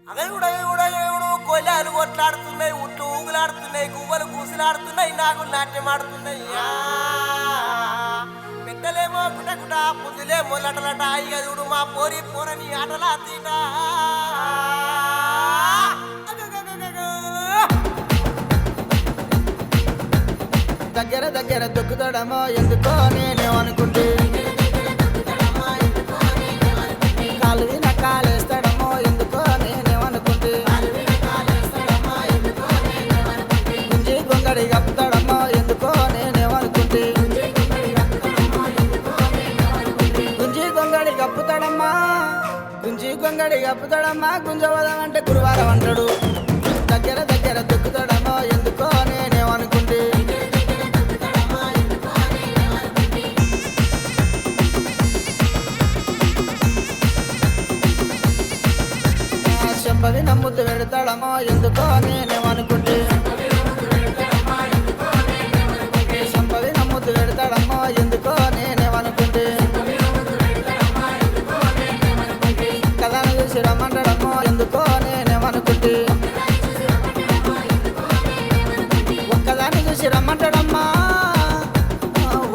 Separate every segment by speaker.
Speaker 1: అగయుడయుడయుడు కొల్లాలు కొట్లాడుతున్నాయి, ఉట్లు ఊగులాడుతున్నాయి, గువ్వలు కూసులాడుతున్నాయి, నాగులు నాట్యమాడుతున్నాయి. పెట్టలేమో కుటకుట, పుంజులేమో లటలట, ఇక చూడు మా పోరి పోరని ఆటలా తీట.
Speaker 2: దగ్గర దగ్గర దొక్కుతాడమో ఎందుకో నేనేమనుకుంటే, కాలు విన కాలేస్తాడమో ఎందుకో నేనేమనుకుంటే, గుంజి గొంగడి కప్పుతాడమో ఎందుకో నేనేమనుకుంటే, గుంజి గొంగడి కప్పుతాడమ్మా, గుంజి గొంగడి కప్పుతాడమ్మా, గుంజవదమంటే గురువారం అంటాడు. దగ్గర దగ్గర దొక్కుతాడమో ఎందుకో నేనేమనుకుంటే, చెంపది నమ్ముతూ పెడతాడమో ఎందుకో నేనేమనుకుంటే, చెంపది నమ్ముతూ పెడతాడమ్మో ఎందుకో నేనేమనుకుంటే, కథను చూసి రమ్మంటాడమ్మో ఎందుకో నేనేమనుకుంటే, ఒక్కదాన్ని చూసి రమ్మంటాడమ్మా,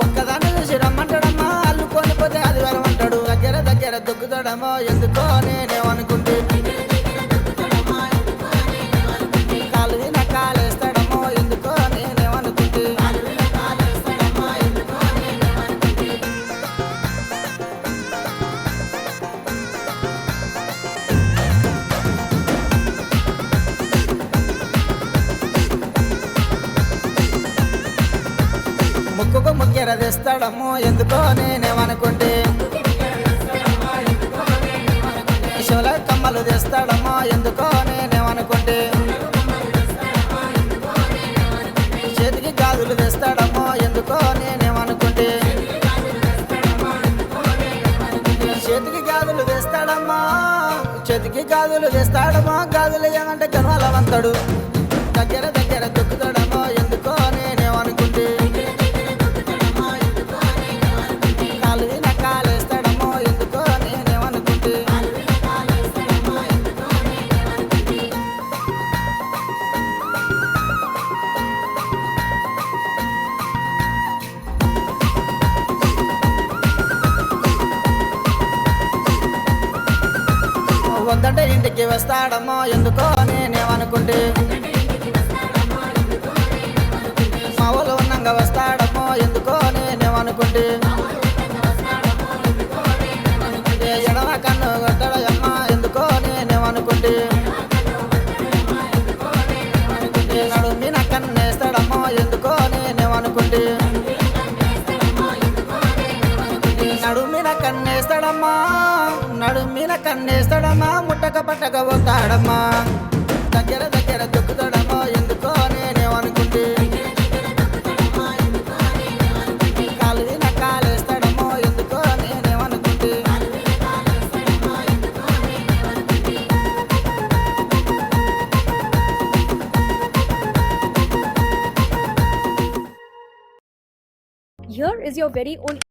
Speaker 2: ఒక్కదాన్ని చూసి రమ్మంటాడమ్మా, అల్లుకొని పోతే అది వరమంటాడు. దగ్గర దగ్గర దొక్కుతాడమ్మో ఎందుకో నేనేమనుకుంటే, కాలు విన కాలేస్తాడమ్మో ఎందుకో నేనేమనుకుంటే, ముక్కుకు ముక్కెర తెస్తాడమ్మో ఎందుకో నేనేమనుకుంటే, శివల కమ్మలు తెస్తాడమ్మో ఎందుకో నేనేమనుకుంటే, చేతికి గాజులు తెస్తాడమ్మో ఎందుకో నేనేమనుకుంటే, చేతికి గాజులు తెస్తాడమ్మా, చేతికి గాజులు తెస్తాడమ్మా, గాజులు ఏమంటే గర్వాలవంతాడు. దగ్గర దగ్గర దొక్కుతాడమ్మో ఎందుకో నేనేమనుకుంటే, కాలు విన కాలేస్తాడమ్మో ఎందుకో నేనేమనుకుంటే, వద్దంటే ఇంటికి వస్తాడమ్మో ఎందుకో నేనేమనుకుంటే, మా ఊళ్ళో ఉన్నాక వస్తాడమ్మో ఎందుకో నేనేమనుకుంటే, ఎడమ కన్ను కొట్టడమ్మా ఎందుకో నేనేమనుకుంటే, నడుమిన కన్నేస్తాడమ్మో ఎందుకో నేనేమనుకుంటే, నడుమిన కన్నేస్తాడమ్మా, నడుమిన కన్నేస్తాడమ్మా, ముట్టక పట్టక పోతాడమ్మా. దగ్గర దగ్గర దొక్కుతాడమ్మో ఎందుకో నేనేమనుకుంటే, కాలు విన కాలేస్తాడమ్మో ఎందుకో నేనేమనుకుంటే,
Speaker 3: Here is your very own